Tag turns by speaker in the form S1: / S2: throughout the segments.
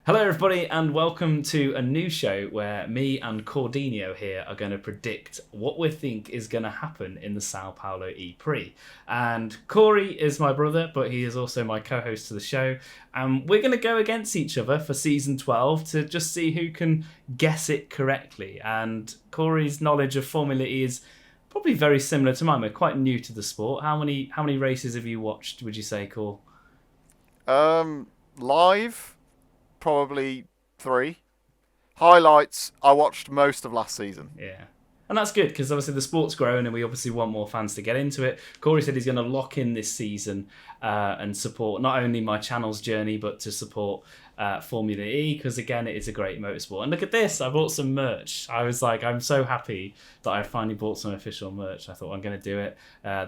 S1: Hello everybody and welcome to a new show where me and Cordinio here are going to predict what we think is going to happen in the Sao Paulo E-Prix. And Corey is my brother, but he is also my co-host to the show. And we're going to go against each other for season 12 to just see who can guess it correctly. And Corey's knowledge of Formula E is probably very similar to mine. We're quite new to the sport. How many races have you watched, would you say, Cor?
S2: Live, probably 3. Highlights, I watched most of last season.
S1: Yeah. And that's good because obviously the sport's growing and we obviously want more fans to get into it. Corey said he's going to lock in this season and support not only my channel's journey but to support Formula E because again it is a great motorsport. And look at this, I bought some merch. I was like, I'm so happy that I finally bought some official merch. I thought I'm going to do it.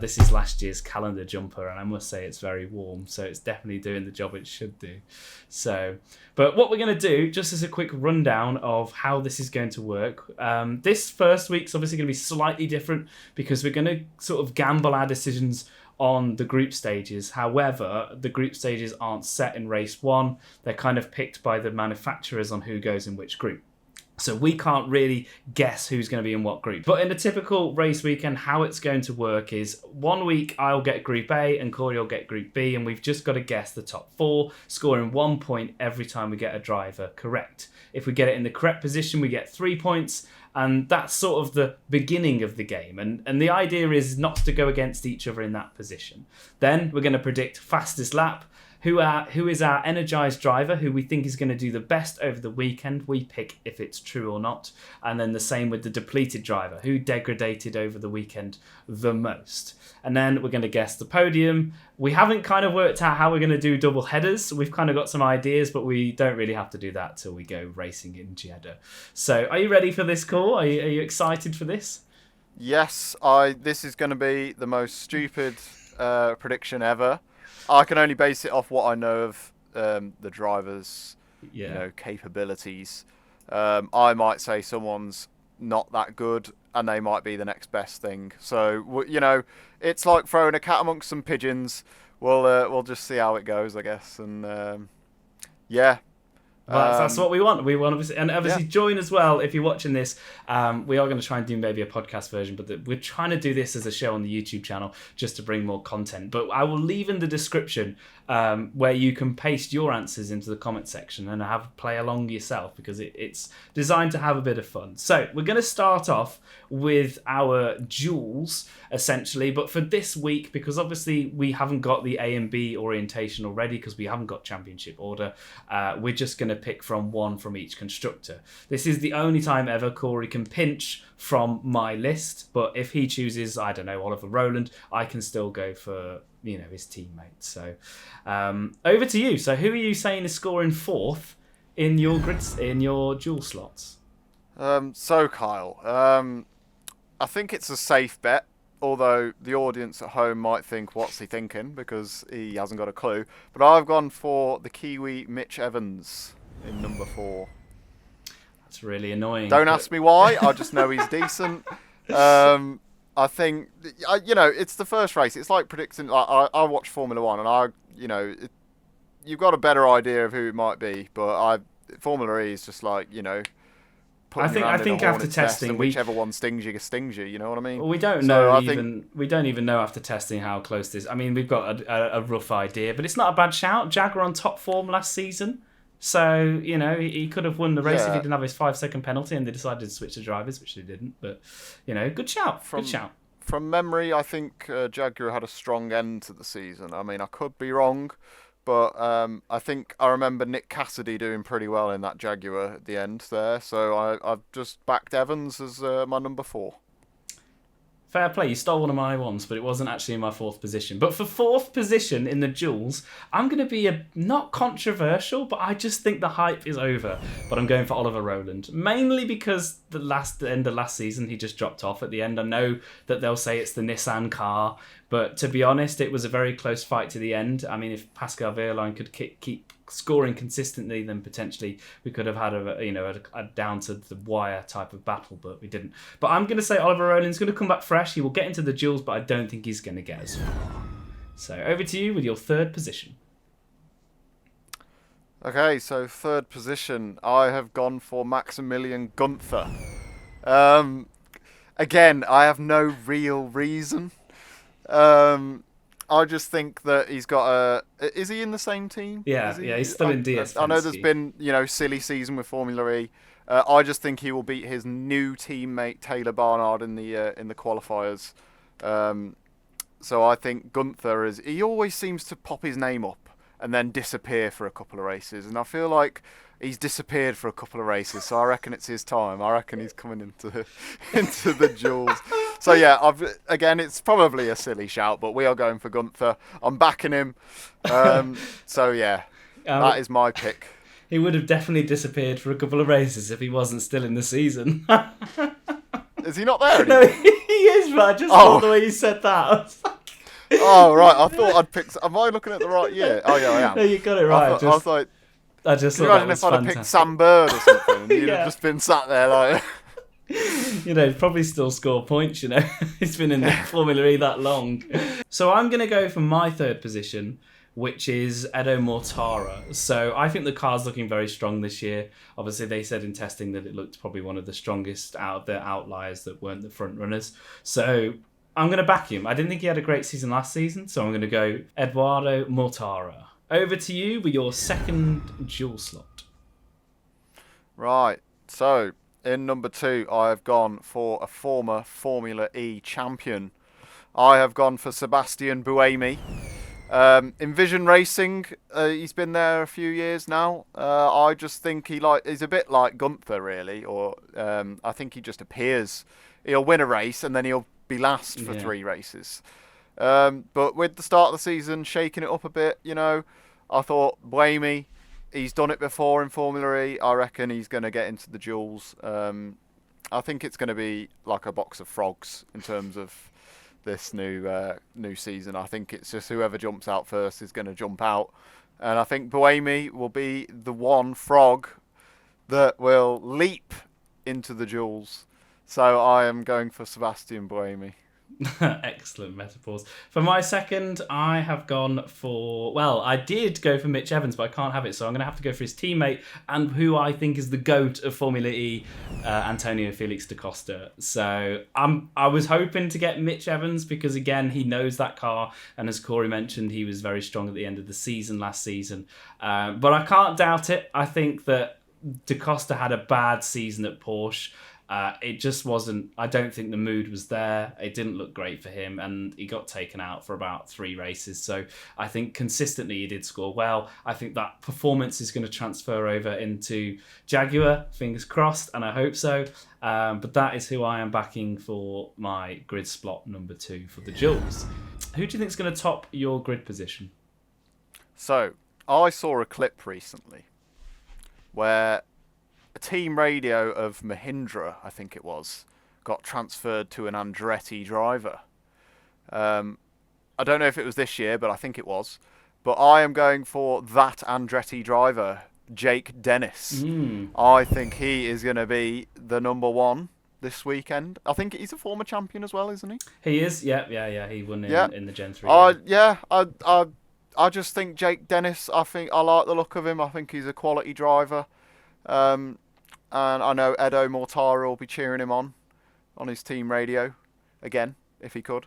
S1: This is last year's calendar jumper and I must say it's very warm, so it's definitely doing the job it should do. So, but what we're going to do, just as a quick rundown of how this is going to work, this first week's obviously going to be slightly different because we're going to sort of gamble our decisions on the group stages. However, the group stages aren't set in race 1. They're kind of picked by the manufacturers on who goes in which group. So we can't really guess who's going to be in what group. But in a typical race weekend, how it's going to work is 1 week I'll get Group A and Corey will get Group B, and we've just got to guess the top 4, scoring 1 point every time we get a driver correct. If we get it in the correct position, we get 3 points, and that's sort of the beginning of the game. And the idea is not to go against each other in that position. Then we're going to predict fastest lap. Who is our Energized Driver, who we think is going to do the best over the weekend. We pick if it's true or not. And then the same with the Depleted Driver, who degraded over the weekend the most. And then we're going to guess the podium. We haven't kind of worked out how we're going to do double headers. We've kind of got some ideas, but we don't really have to do that till we go racing in Jeddah. So are you ready for this call? Are you excited for this?
S2: Yes, this is going to be the most stupid prediction ever. I can only base it off what I know of the drivers' capabilities. I might say someone's not that good and they might be the next best thing. So, it's like throwing a cat amongst some pigeons. We'll just see how it goes, I guess. And, yeah.
S1: Well, that's what we want. We want obviously join as well if you're watching this. We are going to try and do maybe a podcast version, but we're trying to do this as a show on the YouTube channel just to bring more content. But I will leave in the description where you can paste your answers into the comment section and play along yourself because it's designed to have a bit of fun. So we're going to start off with our duels essentially, but for this week, because obviously we haven't got the A and B orientation already because we haven't got championship order, we're just going to pick from one from each constructor. This is the only time ever Corey can pinch from my list, but if he chooses, I don't know, Oliver Rowland, I can still go for his teammates. So over to you. So who are you saying is scoring 4th in your grids, in your dual slots?
S2: So Kyle, I think it's a safe bet, although the audience at home might think, what's he thinking, because he hasn't got a clue. But I've gone for the Kiwi Mitch Evans in number 4.
S1: That's really annoying.
S2: Don't ask me why, I just know he's decent. I think, it's the first race. It's like predicting, I watch Formula 1 and you've got a better idea of who it might be, but Formula E is just like,
S1: I think after testing,
S2: whichever one stings you, you know what I mean?
S1: Well, we don't know we don't even know after testing how close this. I mean, we've got a rough idea, but it's not a bad shout. Jag were on top form last season, so he could have won the race if he didn't have his 5-second penalty, and they decided to switch the drivers, which they didn't. But good shout, good shout.
S2: From memory, I think Jaguar had a strong end to the season. I mean, I could be wrong. But I think I remember Nick Cassidy doing pretty well in that Jaguar at the end there. So I've just backed Evans as my number 4.
S1: Fair play, you stole one of my ones, but it wasn't actually in my 4th position. But for 4th position in the duels, I'm going to be not controversial, but I just think the hype is over. But I'm going for Oliver Rowland, mainly because the end of last season, he just dropped off at the end. I know that they'll say it's the Nissan car, but to be honest, it was a very close fight to the end. I mean, if Pascal Wehrlein could keep scoring consistently, then potentially we could have had a down to the wire type of battle, but we didn't. But I'm going to say Oliver Rowland's going to come back fresh. He will get into the duels, but I don't think he's going to get as far. So over to you with your 3rd position.
S2: Okay, so third position, I have gone for Maximilian Gunther. Um, Again, I have no real reason. Um, I just think that he's got a. Is he in the same team? Is
S1: Yeah,
S2: he?
S1: he's still in DS
S2: I know there's
S1: Penske.
S2: been silly season with Formula E. I just think he will beat his new teammate Taylor Barnard in the qualifiers. Um, so I think Gunther is. He always seems to pop his name up and then disappear for a couple of races, and I feel like he's disappeared for a couple of races. So I reckon it's his time. I reckon he's coming into into the duels. So yeah, again, it's probably a silly shout, but we are going for Gunther. I'm backing him. So yeah, that is my pick.
S1: He would have definitely disappeared for a couple of races if he wasn't still in the season.
S2: Is he not there
S1: No,
S2: anymore?
S1: he is, but I just thought the way you said that. I was like...
S2: Oh, right. I thought I'd picked... Am I looking at the right year? Oh, yeah, I am.
S1: No, you got it right.
S2: I was like...
S1: I just
S2: Can you
S1: thought
S2: imagine
S1: that
S2: if
S1: was
S2: I'd have picked
S1: fantastic.
S2: Sam Bird or something? And you'd
S1: Yeah.
S2: have just been sat there like...
S1: Probably still score points, He's been in Formula E that long. So I'm going to go for my third position, which is Edo Mortara. So I think the car's looking very strong this year. Obviously, they said in testing that it looked probably one of the strongest out of the outliers that weren't the front runners. So I'm going to back him. I didn't think he had a great season last season, so I'm going to go Eduardo Mortara. Over to you with your second dual slot.
S2: Right. So, in number 2, I have gone for a former Formula E champion. I have gone for Sebastian Buemi. Envision Racing, he's been there a few years now. I just think he's a bit like Gunther, really. Or I think he just appears. He'll win a race and then he'll be last for 3 races. But with the start of the season, shaking it up a bit, I thought Buemi, he's done it before in Formula E. I reckon he's going to get into the duels. I think it's going to be like a box of frogs in terms of this new season. I think it's just whoever jumps out first is going to jump out. And I think Buemi will be the one frog that will leap into the duels. So I am going for Sebastian Buemi.
S1: Excellent metaphors. For my second, I have gone for... Well, I did go for Mitch Evans, but I can't have it, so I'm going to have to go for his teammate and who I think is the GOAT of Formula E, Antonio Felix da Costa. So I was hoping to get Mitch Evans because, again, he knows that car, and as Corey mentioned, he was very strong at the end of the season last season. But I can't doubt it. I think that da Costa had a bad season at Porsche. It just wasn't... I don't think the mood was there. It didn't look great for him, and he got taken out for about 3 races. So I think consistently he did score well. I think that performance is going to transfer over into Jaguar, fingers crossed, and I hope so. But that is who I am backing for my grid slot number 2 for the Duels. Who do you think is going to top your grid position?
S2: So, I saw a clip recently where a team radio of Mahindra, I think it was, got transferred to an Andretti driver. I don't know if it was this year, but I think it was. But I am going for that Andretti driver, Jake Dennis. I think he is going to be the number 1 this weekend. I think he's a former champion as well, isn't he?
S1: He is, yeah. He won in the Gen 3.
S2: I just think Jake Dennis, I like the look of him. I think he's a quality driver. And I know Edo Mortara will be cheering him on his team radio again, if he could.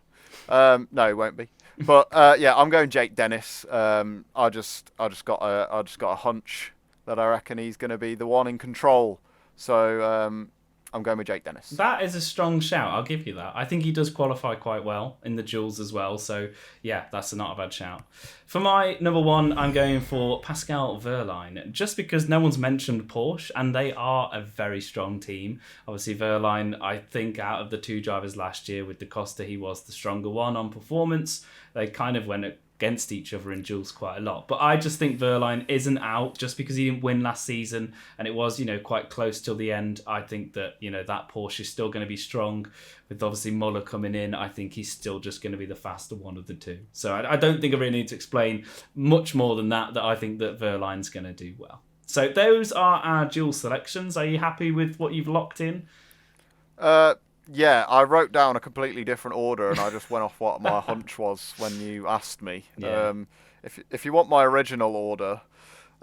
S2: No, he won't be. But I'm going Jake Dennis. I just got a hunch that I reckon he's going to be the one in control. So I'm going with Jake Dennis.
S1: That is a strong shout. I'll give you that. I think he does qualify quite well in the duels as well. So, yeah, that's not a bad shout. For my number 1, I'm going for Pascal Wehrlein, just because no one's mentioned Porsche, and they are a very strong team. Obviously, Wehrlein, I think out of the 2 drivers last year with da Costa, he was the stronger one on performance. They kind of went against each other in duels quite a lot. But I just think Wehrlein isn't out just because he didn't win last season and it was, quite close till the end. I think that, that Porsche is still going to be strong. With obviously Muller coming in, I think he's still just going to be the faster one of the 2. So I don't think I really need to explain much more than that I think that Wehrlein's going to do well. So those are our dual selections. Are you happy with what you've locked in?
S2: Yeah, I wrote down a completely different order, and I just went off what my hunch was when you asked me.
S1: Yeah.
S2: If you want my original order,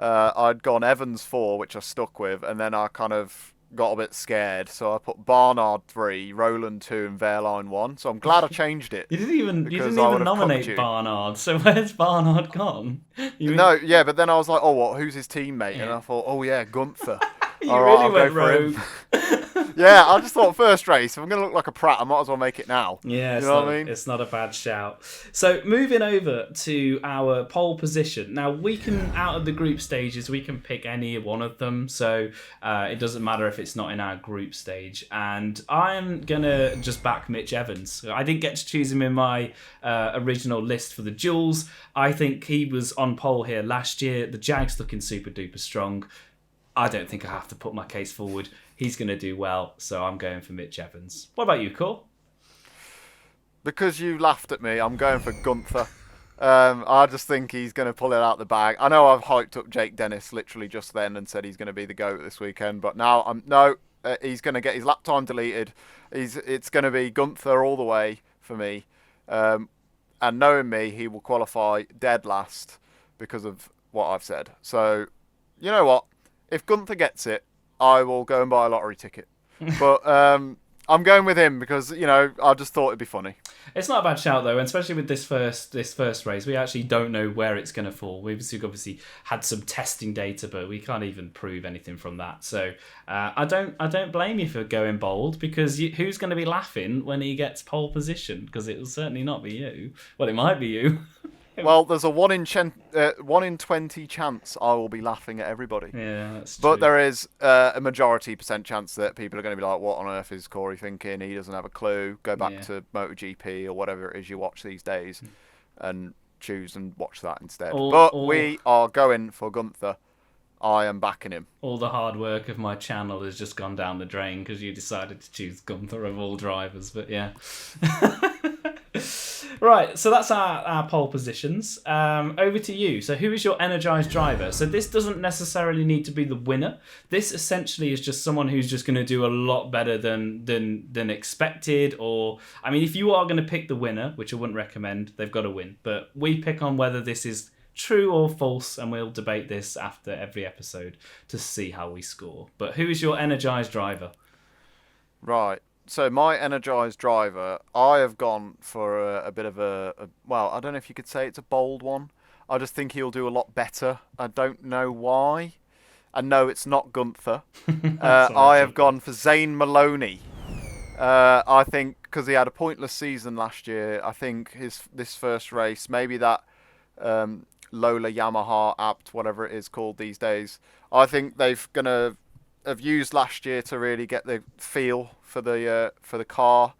S2: I'd gone Evans 4, which I stuck with, and then I kind of got a bit scared, so I put Barnard 3, Roland 2, and Wehrlein 1. So I'm glad I changed it.
S1: You didn't even nominate Barnard, so where's Barnard gone?
S2: No, yeah, but then I was like, oh, what? Who's his teammate?
S1: Yeah.
S2: And I thought, oh yeah, Gunther.
S1: You really went rogue.
S2: Yeah, I just thought first race, if I'm going to look like a prat, I might as well make it now.
S1: Yeah,
S2: you know what I mean?
S1: It's not a bad shout. So moving over to our pole position. Now, we can, out of the group stages, we can pick any one of them. So it doesn't matter if it's not in our group stage. And I'm going to just back Mitch Evans. I didn't get to choose him in my original list for the Duels. I think he was on pole here last year. The Jag's looking super duper strong. I don't think I have to put my case forward. He's going to do well, so I'm going for Mitch Evans. What about you, Cole?
S2: Because you laughed at me, I'm going for Gunther. I just think he's going to pull it out the bag. I know I've hyped up Jake Dennis literally just then and said he's going to be the GOAT this weekend, but now he's going to get his lap time deleted. It's going to be Gunther all the way for me. And knowing me, he will qualify dead last because of what I've said. So, you know what? If Gunther gets it, I will go and buy a lottery ticket. But I'm going with him because, I just thought it'd be funny.
S1: It's not a bad shout, though, and especially with this first race. We actually don't know where it's going to fall. We've obviously had some testing data, but we can't even prove anything from that. So I don't blame you for going bold, because who's going to be laughing when he gets pole position? Because it will certainly not be you. Well, it might be you.
S2: Well, there's a 1 in 20 chance I will be laughing at everybody.
S1: Yeah, that's true.
S2: But there is a majority % chance that people are going to be like, what on earth is Corey thinking? He doesn't have a clue. Go back to MotoGP or whatever it is you watch these days and choose and watch that instead. We are going for Gunther. I am backing him.
S1: All the hard work of my channel has just gone down the drain because you decided to choose Gunther of all drivers. But yeah. Right, so that's our pole positions. Over to you. So who is your Energized Driver? So this doesn't necessarily need to be the winner. This essentially is just someone who's just going to do a lot better than expected. Or, I mean, if you are going to pick the winner, which I wouldn't recommend, they've got to win. But we pick on whether this is true or false, and we'll debate this after every episode to see how we score. But who is your Energized Driver?
S2: Right. So my Energised Driver, I have gone for a bit of well, I don't know if you could say it's a bold one. I just think he'll do a lot better. I don't know why. And no, it's not Gunther. I have gone for Zane Maloney. I think because he had a pointless season last year, I think this first race, maybe that Lola Yamaha Apt, whatever it is called these days, I think they've gonna have used last year to really get the feel for the car,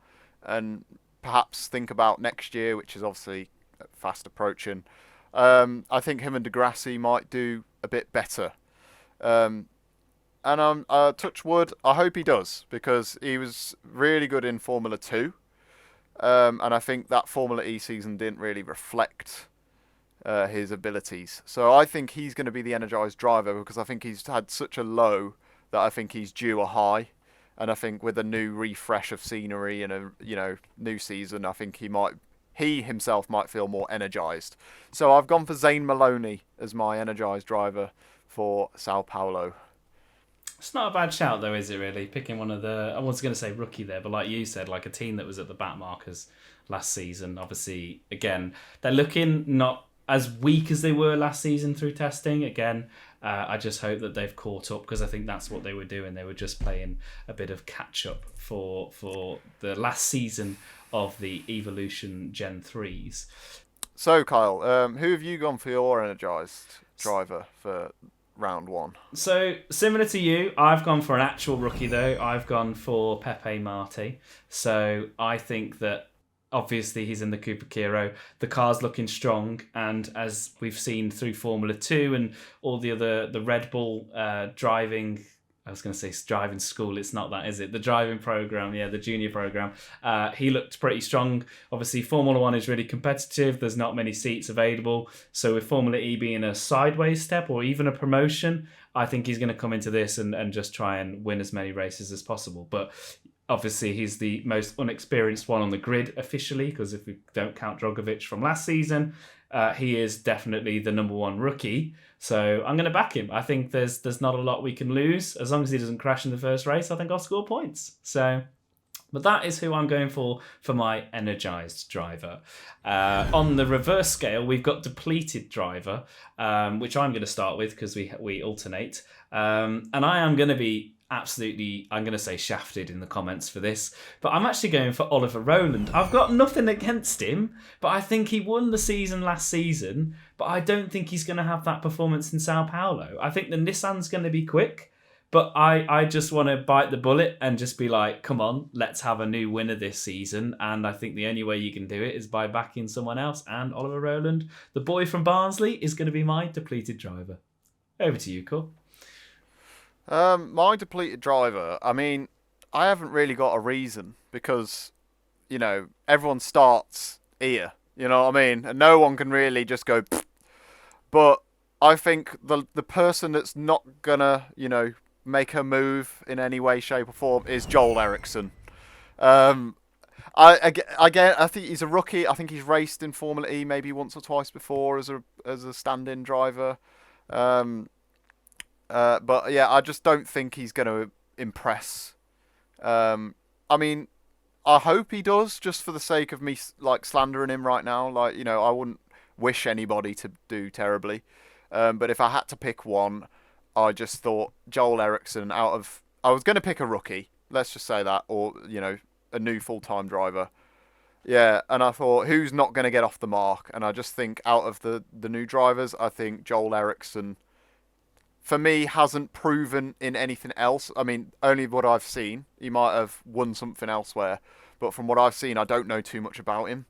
S2: and perhaps think about next year, which is obviously fast approaching. I think him and Degrassi might do a bit better. And touch wood, I hope he does, because he was really good in Formula 2. And I think that Formula E season didn't really reflect his abilities. So I think he's going to be the Energised Driver, because I think he's had such a low that I think he's due a high. And I think with a new refresh of scenery and a new season, I think he himself might feel more energised. So I've gone for Zane Maloney as my Energised Driver for Sao Paulo.
S1: It's not a bad shout, though, is it, really? Picking one of I was going to say rookie there, but like you said, like a team that was at the back markers last season. Obviously, again, they're looking not as weak as they were last season through testing. Again, I just hope that they've caught up, because I think that's what they were doing. They were just playing a bit of catch-up for the last season of the Evolution Gen 3s.
S2: So, Kyle, who have you gone for your Energised Driver for round one?
S1: So, similar to you, I've gone for an actual rookie, though. I've gone for Pepe Marti. So, I think that obviously he's in the Cooper Kiro. The car's looking strong, and as we've seen through Formula 2 and all the Red Bull driving, I was going to say driving school, it's not that, is it? The driving program, the junior program. He looked pretty strong. Obviously, Formula 1 is really competitive. There's not many seats available. So with Formula E being a sideways step or even a promotion, I think he's going to come into this and just try and win as many races as possible. But obviously, he's the most unexperienced one on the grid officially, because if we don't count Drogovic from last season, he is definitely the number one rookie. So I'm going to back him. I think there's not a lot we can lose. As long as he doesn't crash in the first race, I think I'll score points. So... But that is who I'm going for my Energized Driver. On the reverse scale, we've got Depleted Driver, which I'm going to start with because we alternate. And I am going to be absolutely, I'm going to say shafted in the comments for this, but I'm actually going for Oliver Rowland. I've got nothing against him, but I think he won the season last season, but I don't think he's going to have that performance in Sao Paulo. I think the Nissan's going to be quick. But I just want to bite the bullet and just be like, come on, let's have a new winner this season. And I think the only way you can do it is by backing someone else. And Oliver Rowland, the boy from Barnsley, is going to be my Depleted Driver. Over to you, Cole.
S2: My Depleted Driver, I mean, I haven't really got a reason because, you know, everyone starts here. You know what I mean? And no one can really just go, pfft. But I think the person that's not going to, you know, make a move in any way, shape or form is Joel Eriksson. I think he's a rookie. I think he's raced in Formula E maybe once or twice before as a stand-in driver. But yeah, I just don't think he's going to impress. I mean, I hope he does, just for the sake of me like slandering him right now. Like, you know, I wouldn't wish anybody to do terribly. But if I had to pick one, I just thought Joel Eriksson I was going to pick a rookie, let's just say that, or, you know, a new full-time driver. Yeah, and I thought, who's not going to get off the mark? And I just think out of the new drivers, I think Joel Eriksson, for me, hasn't proven in anything else. I mean, only what I've seen. He might have won something elsewhere. But from what I've seen, I don't know too much about him.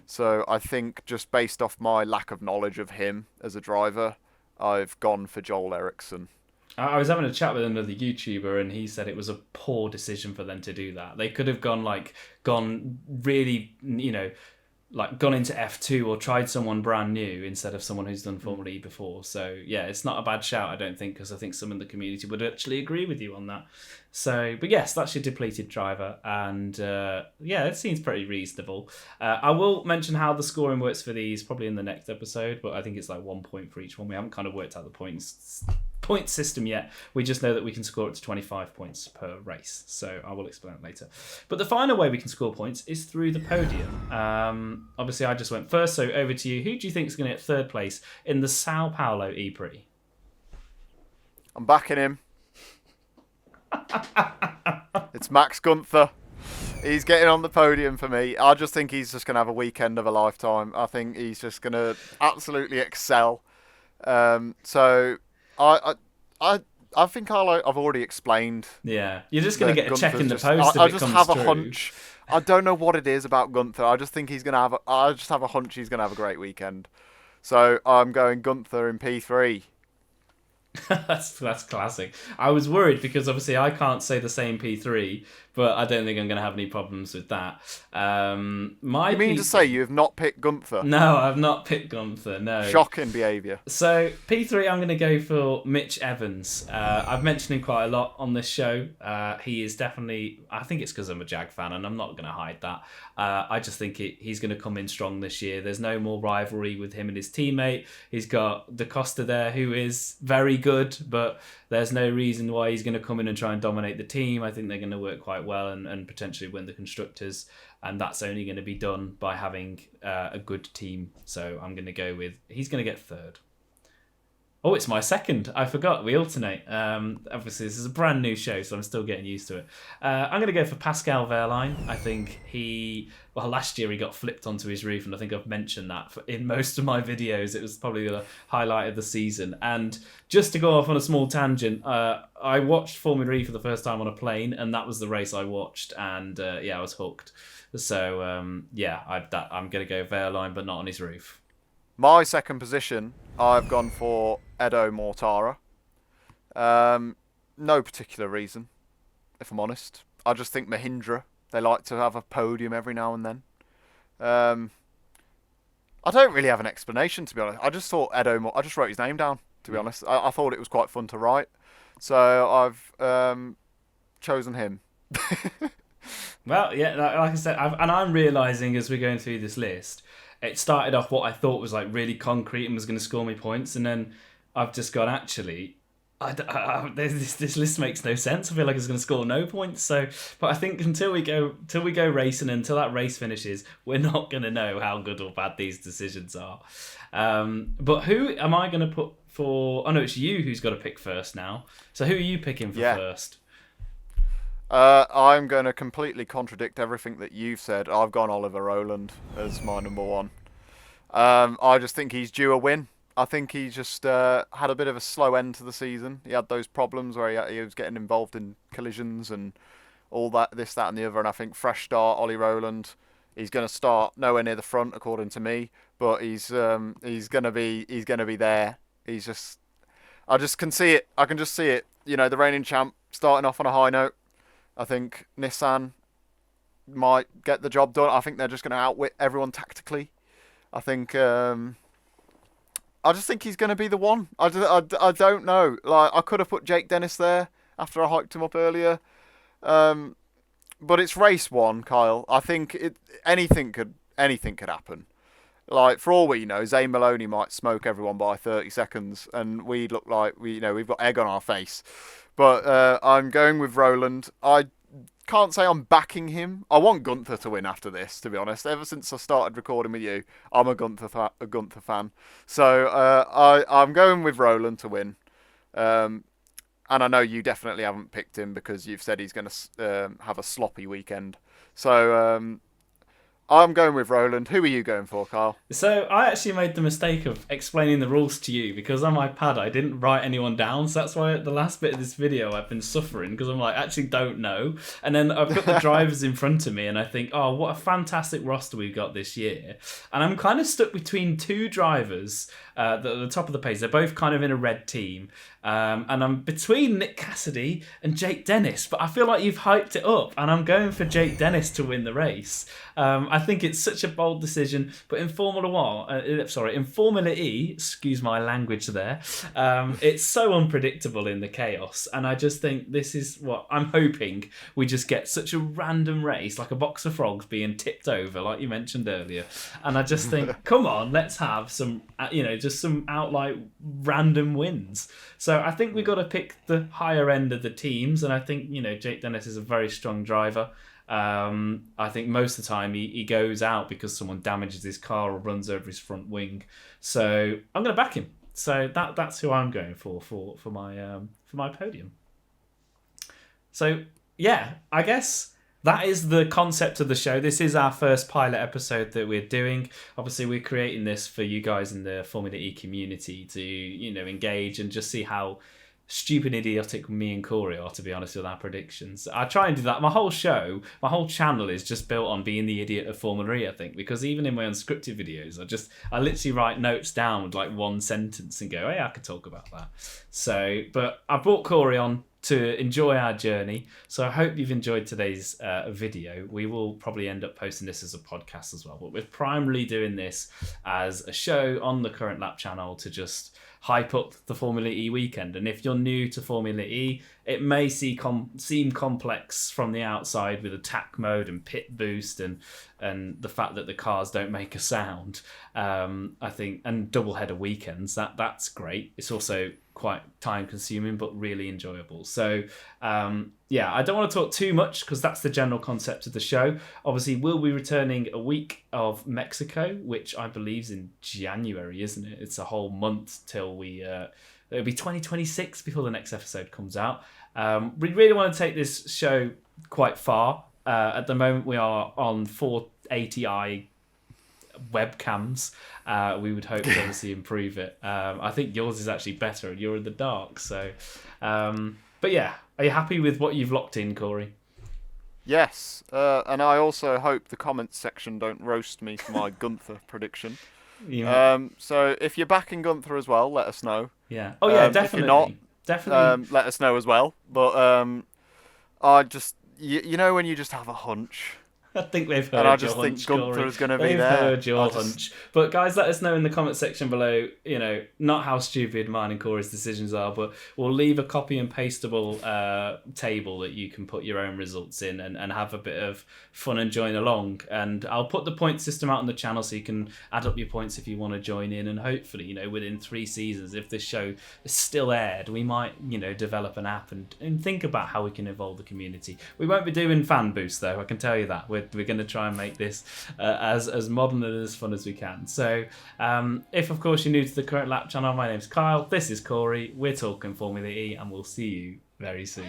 S2: So I think just based off my lack of knowledge of him as a driver, I've gone for Joel Eriksson.
S1: I was having a chat with another YouTuber and he said it was a poor decision for them to do that. They could have gone really, you know, like gone into F2 or tried someone brand new instead of someone who's done Formula E before. So yeah, it's not a bad shout, I don't think, because I think some in the community would actually agree with you on that. So, but yes, that's your Depleted Driver, and yeah, it seems pretty reasonable. I will mention how the scoring works for these probably in the next episode, but I think it's like 1 point for each one. We haven't kind of worked out the point system yet. We just know that we can score up to 25 points per race, so I will explain it later. But the final way we can score points is through the podium. Obviously I just went first, so over to you. Who do you think is going to get third place in the Sao Paulo E-Prix?
S2: I'm backing him. It's Max Gunther. He's getting on the podium for me. I just think he's just going to have a weekend of a lifetime. I think he's just going to absolutely excel. So I think I've already explained.
S1: Yeah, you're just going to get a
S2: Gunther's
S1: check in the post.
S2: I just have a hunch. I don't know what it is about Gunther. I just think he's going to have. I just have a hunch he's going to have a great weekend. So I'm going Gunther in P3.
S1: That's classic. I was worried because obviously I can't say the same P3, but I don't think I'm going to have any problems with that. You
S2: mean to say you have not picked Gunther?
S1: No, I've not picked Gunther, no.
S2: Shocking behaviour.
S1: So P3, I'm going to go for Mitch Evans. I've mentioned him quite a lot on this show. He is definitely, I think it's because I'm a Jag fan and I'm not going to hide that. I just think he's going to come in strong this year. There's no more rivalry with him and his teammate. He's got Da Costa there, who is very good, but there's no reason why he's going to come in and try and dominate the team. I think they're going to work quite well and potentially win the constructors, and that's only going to be done by having a good team. So I'm going to go with, he's going to get third. Oh, it's my second. I forgot. We alternate. Obviously, this is a brand new show, so I'm still getting used to it. I'm going to go for Pascal Wehrlein. I think last year he got flipped onto his roof, and I think I've mentioned that in most of my videos. It was probably the highlight of the season. And just to go off on a small tangent, I watched Formula E for the first time on a plane, and that was the race I watched, and I was hooked. So, I'm going to go Wehrlein, but not on his roof.
S2: My second position, I've gone for Edo Mortara. No particular reason, if I'm honest. I just think Mahindra, they like to have a podium every now and then. I don't really have an explanation, to be honest. I just thought I just wrote his name down, to be honest. I thought it was quite fun to write. So I've chosen him.
S1: Well, yeah, like I said, I'm realising as we're going through this list, it started off what I thought was like really concrete and was going to score me points, and then I've just gone, actually, this list makes no sense. I feel like it's going to score no points. So, but I think until we go racing, until that race finishes, we're not going to know how good or bad these decisions are. But who am I going to put for? Oh no, it's you who's got to pick first now. So who are you picking for first?
S2: I'm going to completely contradict everything that you've said. I've gone Oliver Rowland as my number one. I just think he's due a win. I think he just had a bit of a slow end to the season. He had those problems where he was getting involved in collisions and all that, this, that, and the other. And I think fresh start, Ollie Rowland. He's going to start nowhere near the front, according to me, but he's going to be there. I just can see it. I can just see it. You know, the reigning champ starting off on a high note. I think Nissan might get the job done. I think they're just going to outwit everyone tactically. I think. I just think he's going to be the one. I don't know. Like, I could have put Jake Dennis there after I hyped him up earlier. But it's race one, Kyle. I think anything could happen. Like, for all we know, Zane Maloney might smoke everyone by 30 seconds and we look like we've got egg on our face. But I'm going with Rowland. I can't say I'm backing him. I want Gunther to win after this, to be honest. Ever since I started recording with you, I'm a Gunther fan. So I'm going with Rowland to win. And I know you definitely haven't picked him because you've said he's going to have a sloppy weekend. So I'm going with Rowland. Who are you going for, Kyle?
S1: So I actually made the mistake of explaining the rules to you because on my pad I didn't write anyone down. So that's why at the last bit of this video I've been suffering because I'm like, actually don't know. And then I've got the drivers in front of me and I think, oh, what a fantastic roster we've got this year. And I'm kind of stuck between two drivers at the top of the page. They're both kind of in a red team. And I'm between Nick Cassidy and Jake Dennis, but I feel like you've hyped it up and I'm going for Jake Dennis to win the race. I think it's such a bold decision, but in Formula E, excuse my language there, it's so unpredictable in the chaos, and I just think this is what I'm hoping we just get such a random race, like a box of frogs being tipped over, like you mentioned earlier, and I just think, come on, let's have some, just some outright random wins. So I think we've got to pick the higher end of the teams, and I think, Jake Dennis is a very strong driver. I think most of the time he goes out because someone damages his car or runs over his front wing. So I'm going to back him. So that's who I'm going for my podium. So yeah, I guess that is the concept of the show. This is our first pilot episode that we're doing. Obviously, we're creating this for you guys in the Formula E community to engage and just see how stupid, idiotic me and Corey are, to be honest, with our predictions. I try and do that. My whole channel is just built on being the idiot of Formula E, I think, because even in my unscripted videos, I literally write notes down with like one sentence and go, hey, I could talk about that. So, but I brought Corey on to enjoy our journey. So I hope you've enjoyed today's video. We will probably end up posting this as a podcast as well, but we're primarily doing this as a show on the Current Lap channel to just hype up the Formula E weekend. And if you're new to Formula E, it may seem complex from the outside with attack mode and pit boost and the fact that the cars don't make a sound. I think, and double header weekends, that's great. It's also quite time consuming but really enjoyable. So I don't want to talk too much because that's the general concept of the show. Obviously we'll be returning a week of Mexico, which I believe is in January, isn't it? It's a whole month till it'll be 2026 before the next episode comes out. We really want to take this show quite far. At the moment we are on 480i webcams. We would hope to obviously improve it. I think yours is actually better and you're in the dark. So, but yeah, are you happy with what you've locked in, Corey?
S2: Yes, and I also hope the comments section don't roast me for my Gunther prediction.
S1: Yeah.
S2: So if you're backing Gunther as well, let us know.
S1: Yeah. Oh yeah, definitely.
S2: If you're not,
S1: definitely.
S2: Let us know as well. But I just, when you just have a hunch.
S1: I think they've heard
S2: And I
S1: your
S2: just think
S1: hunch,
S2: Gunther
S1: Corey.
S2: is going to be
S1: They've
S2: there.
S1: heard your hunch. But guys, let us know in the comment section below, not how stupid mine and Corey's decisions are, but we'll leave a copy and pastable table that you can put your own results in and have a bit of fun and join along. And I'll put the point system out on the channel so you can add up your points if you want to join in. And hopefully, within 3 seasons, if this show is still aired, we might, develop an app and think about how we can evolve the community. We won't be doing fan boosts, though, I can tell you that. We're going to try and make this as modern and as fun as we can. So if, of course, you're new to the Current Lap channel, my name's Kyle, this is Corey, we're talking Formula E, and we'll see you very soon.